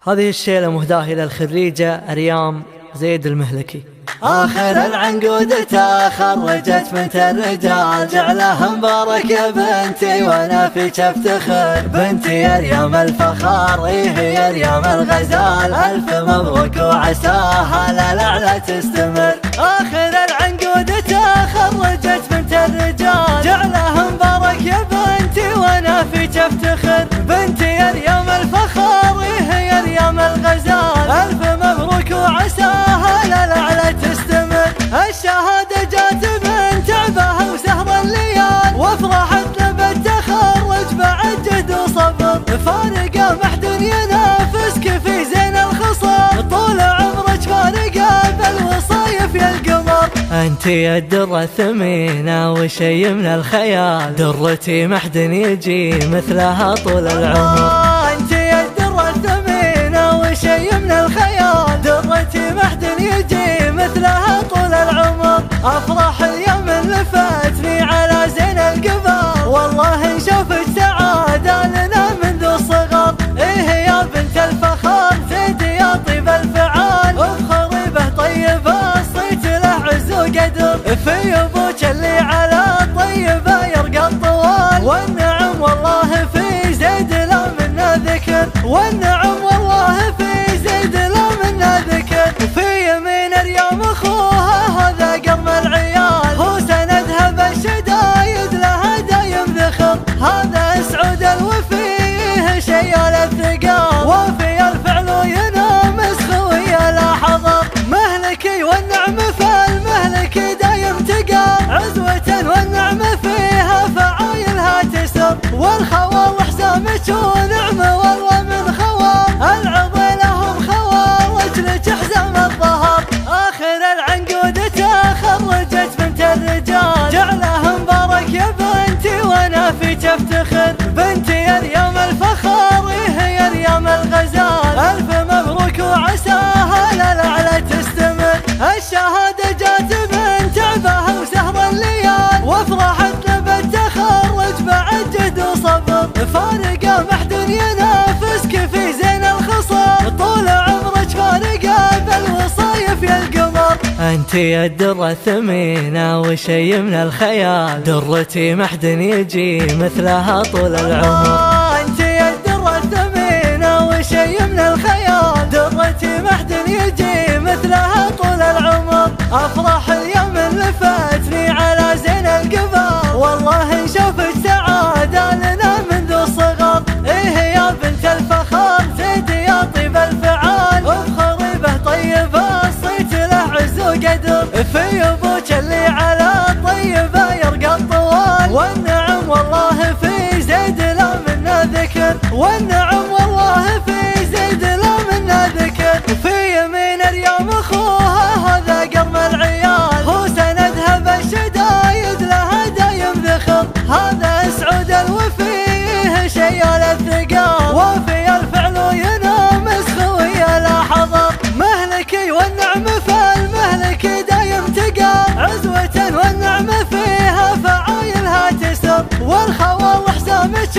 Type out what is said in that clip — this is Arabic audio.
هذه الشيلة مهداة إلى الخريجة أريام زيد المهلكي. آخر العنقود تخرجت بنت الرجال، جعلها مبارك يا بنتي وانا فيك افتخر. بنتي أريام الفخار هي أريام الغزال، ألف مبروك وعساها للأعلى تستمر. آخر العنقود تخرجت بنت الرجال، جعلها مبارك يا بنتي وانا فيك افتخر. بنتي أريام الفخار هي أريام الغزال، ألف مبروك وعساها للأعلى تستمر. الشهادة جات من تعبها وسهر الليال، وافرحت بالتخرج بعد جهد وصبر. فارقة محد ينافسك في زين الخصال، طول عمرك فارقة بالوصايف يا القمر. أنتي الدرة الثمينة وشي من الخيال، درتي محد يجي مثلها طول العمر. أنتي الدرة الثمينة وشي من الخيال، درتي محد يجي مثلها طول العمر. أفرح اليوم اللي فاتني على زين القمر، والله نشوفك سعادة لنا منذ الصغر. إيه يا بنت الفخار زيدي يا طيب الفعال، افخري به طيبة الصيت له عز وقدر. في أبوك اللي على الطيبة يرقى الطوال، والنعم والله في زيد لا منا ذكر. والنعم والله في زيد لا منا ذكر. في يمين أريام أخوها هذا قرم العيال، هو سندها بالشدايد لها دايم ذخر. هذا سعود الوفيه شيال الثقال، وفي الفعل ينام خويا لا حضر. مهلكي والنعم فالمهلكي دايم تقال، عزوة والنعم فيها فعايلها تسر. والخوال حسامك ونعمة والله من خوال، العضي لهم خوال رجلك حزام الظهر. آخر العنقود تخرجت بنت الرجال، جعلها مبارك يا بنتي وانا فيك افتخر. بنتي أريام الفخار هي أريام الغزال، ألف مبروك وعساها للأعلى تستمر. الشهادة جات من تعبها وسهر الليال، وافرحت بالتخرج بعد جهد وصبر. فارقة محد ينافسك في زين الخصال، طول عمرك فارقة بالوصايف يا القمر. أنتي الدرة الثمينة وشي من الخيال، درتي محد يجي مثلها طول العمر. أنتي الدرة الثمينة وشي من الخيال، درتي محد يجي مثلها طول العمر. أفرح اليوم اللي فاتني على زين القمر، والله نشوفك سعادة لنا منذ الصغر. إيه يا بنت الفخار زيدي يا طيب الفعال، افخري به طيبة الصيت له عز وقدر. في أبوك اللي على الطيبة يرقى الطوال، والنعم والله في زيد لا منا ذكر. والنعم والله في زيد لا منا ذكر. في يمين أريام أخوها هذا قرم العيال، هو سندها بالشدايد لها دايم ذخر. هذا سعود الوفيه شيال الثقال، وفي الفعل ينام خويا لا حضر. مهلكي والنعم فالمهلكي دايم تقال، عزوة والنعم فيها فعايلها تسر. والخوال حسامك